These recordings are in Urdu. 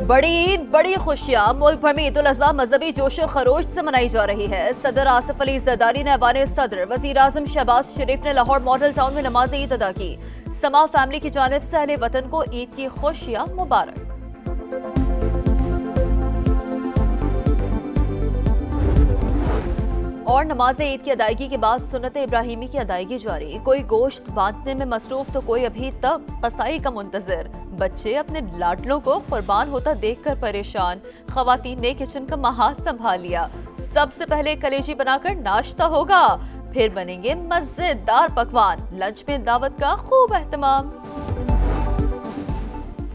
بڑی عید بڑی خوشیاں، ملک بھر میں عید الاضحیٰ مذہبی جوش و خروش سے منائی جا رہی ہے۔ صدر آصف علی زرداری نے ایوان صدر، وزیر اعظم شہباز شریف نے لاہور ماڈل ٹاؤن میں نماز عید ادا کی۔ سما فیملی کی جانب سے اہل وطن کو عید کی خوشیاں مبارک۔ اور نماز عید کی ادائیگی کے بعد سنت ابراہیمی کی ادائیگی جاری، کوئی گوشت باندھنے میں مصروف تو کوئی ابھی تک قصائی کا منتظر۔ بچے اپنے لاڈلوں کو قربان ہوتا دیکھ کر پریشان، خواتین نے کچن کا محاذ سنبھال لیا۔ سب سے پہلے کلیجی بنا کر ناشتہ ہوگا، پھر بنیں گے مزیدار پکوان، لنچ میں دعوت کا خوب اہتمام۔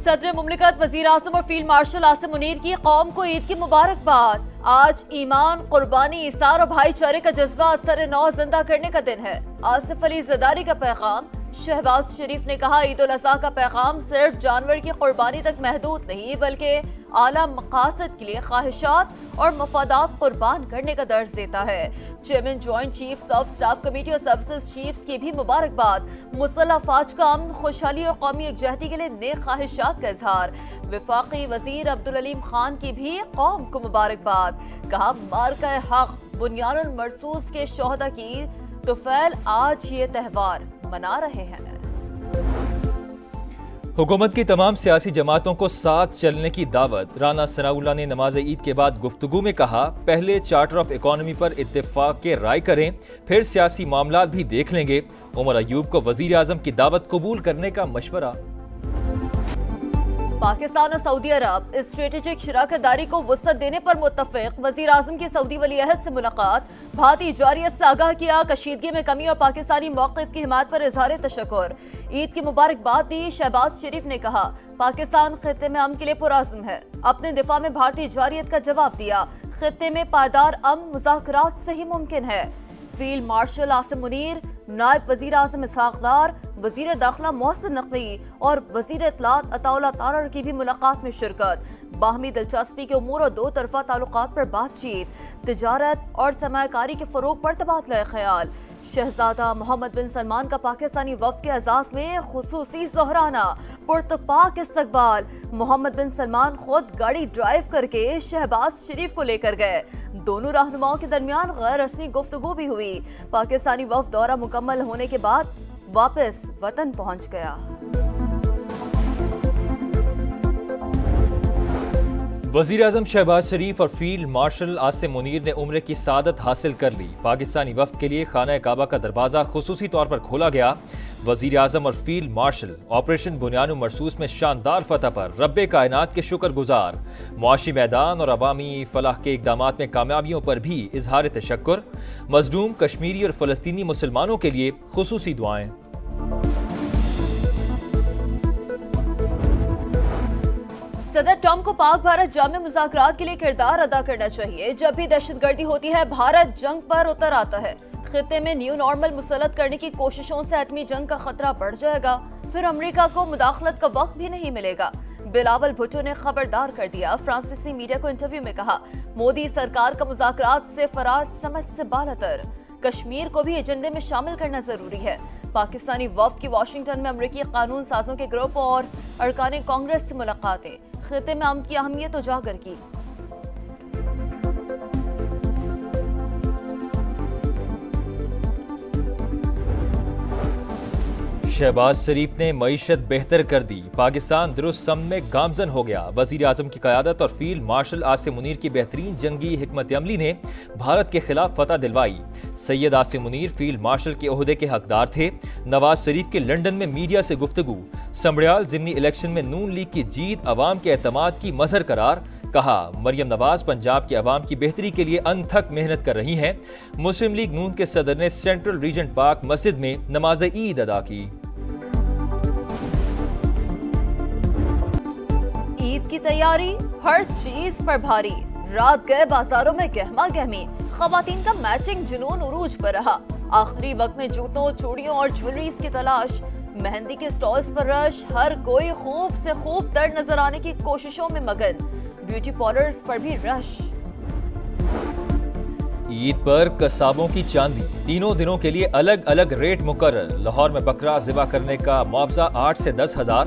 صدر مملکت وزیر اعظم اور فیلڈ مارشل عاصم منیر کی قوم کو عید کی مبارکباد۔ آج ایمان، قربانی، ایثار اور بھائی چارے کا جذبہ اثر نو زندہ کرنے کا دن ہے۔ آصف علی زرداری کا پیغام، شہباز شریف نے کہا عید الاضحیٰ کا پیغام صرف جانور کی قربانی تک محدود نہیں بلکہ اعلیٰ مقاصد کے لیے خواہشات اور مفادات قربان کرنے کا درس دیتا ہے۔ Chairman joint chiefs of staff committee اور سروسز چیفز کی بھی مبارکباد۔ مسلح افواج کا امن، خوشحالی اور قومی یکجہتی کے لیے نیک خواہشات کا اظہار۔ وفاقی وزیر عبدالعلیم خان کی بھی قوم کو مبارکباد۔ کہا مارکہ حق بنیان المرصوص کے شہداء کی طفیل آج یہ تہوار منا رہے ہیں۔ حکومت کی تمام سیاسی جماعتوں کو ساتھ چلنے کی دعوت۔ رانا ثناءاللہ نے نماز عید کے بعد گفتگو میں کہا پہلے چارٹر آف اکانومی پر اتفاق کے رائے کریں، پھر سیاسی معاملات بھی دیکھ لیں گے۔ عمر ایوب کو وزیر اعظم کی دعوت قبول کرنے کا مشورہ۔ پاکستان اور سعودی عرب اسٹریٹجک شراکت داری کو وسعت دینے پر متفق۔ وزیر اعظم کی سعودی ولی عہد سے ملاقات، بھارتی جارحیت سے آگاہ کیا، کشیدگی میں کمی اور پاکستانی موقف کی حمایت پر اظہار تشکر۔ عید کی مبارکباد دی۔ شہباز شریف نے کہا پاکستان خطے میں امن کے لیے پرعزم ہے، اپنے دفاع میں بھارتی جارحیت کا جواب دیا۔ خطے میں پائیدار امن مذاکرات سے ہی ممکن ہے۔ فیلڈ مارشل عاصم منیر، نائب وزیر اعظم اسحاق ڈار، وزیر داخلہ محسن نقوی اور وزیر اطلاعات عطا اللہ تارڑ کی بھی ملاقات میں شرکت۔ باہمی دلچسپی کے امور اور دو طرفہ تعلقات پر بات چیت، تجارت اور سرمایہ کاری کے فروغ پر تبادلہ خیال۔ شہزادہ محمد بن سلمان کا پاکستانی وفد کے اعزاز میں خصوصی ظہرانہ، پرتپاک استقبال۔ محمد بن سلمان خود گاڑی ڈرائیو کر کے شہباز شریف کو لے کر گئے۔ دونوں رہنماؤں کے درمیان غیر رسمی گفتگو بھی ہوئی۔ پاکستانی وفد دورہ مکمل ہونے کے بعد واپس وطن پہنچ گیا۔ وزیر اعظم شہباز شریف اور فیلڈ مارشل عاصم منیر نے عمرے کی سعادت حاصل کر لی۔ پاکستانی وفد کے لیے خانہ کعبہ کا دروازہ خصوصی طور پر کھولا گیا۔ وزیر اعظم اور فیلڈ مارشل آپریشن بنیان مرصوص میں شاندار فتح پر رب کائنات کے شکر گزار۔ معاشی میدان اور عوامی فلاح کے اقدامات میں کامیابیوں پر بھی اظہار تشکر۔ مظلوم کشمیری اور فلسطینی مسلمانوں کے لیے خصوصی دعائیں۔ صدر ٹرمپ کو پاک بھارت جامع مذاکرات کے لیے کردار ادا کرنا چاہیے۔ جب بھی دہشت گردی ہوتی ہے بھارت جنگ پر اتر آتا ہے۔ خطے میں نیو نارمل مسلط کرنے کی کوششوں سے ایٹمی جنگ کا خطرہ بڑھ جائے گا، پھر امریکہ کو مداخلت کا وقت بھی نہیں ملے گا۔ بلاول بھٹو نے خبردار کر دیا۔ فرانسیسی میڈیا کو انٹرویو میں کہا مودی سرکار کا مذاکرات سے فراز سمجھ سے بالاتر، کشمیر کو بھی ایجنڈے میں شامل کرنا ضروری ہے۔ پاکستانی وفد کی واشنگٹن میں امریکی قانون سازوں کے گروپ اور ارکان کانگریس سے ملاقاتیں، خطے میں امن کی اہمیت اجاگر کی۔ شہباز شریف نے معیشت بہتر کر دی، پاکستان درست سمت میں گامزن ہو گیا۔ وزیر اعظم کی قیادت اور فیلڈ مارشل عاصم منیر کی بہترین جنگی حکمت عملی نے بھارت کے خلاف فتح دلوائی۔ سید عاصم منیر فیلڈ مارشل کے عہدے کے حقدار تھے۔ نواز شریف کے لندن میں میڈیا سے گفتگو، سمبریال ضمنی الیکشن میں نون لیگ کی جیت عوام کے اعتماد کی مظہر قرار۔ کہا مریم نواز پنجاب کے عوام کی بہتری کے لیے انتھک محنت کر رہی ہیں۔ مسلم لیگ نون کے صدر نے سینٹرل ریجنٹ پارک مسجد میں نماز عید ادا کی۔ عید کی تیاری ہر چیز پر بھاری، رات گئے بازاروں میں گہما گہمی، خواتین کا میچنگ جنون عروج پر رہا۔ آخری وقت میں جوتوں، چوڑیوں اور جویلریز کی تلاش، مہندی کے سٹالز پر رش، ہر کوئی خوب سے خوب تر نظر آنے کی کوششوں میں مگن، بیوٹی پارلرز پر بھی رش۔ عید پر قصابوں کی چاندی، تینوں دنوں کے لیے الگ الگ ریٹ مقرر۔ لاہور میں بکرا ذبح کرنے کا معاوضہ 8 سے 10 ہزار،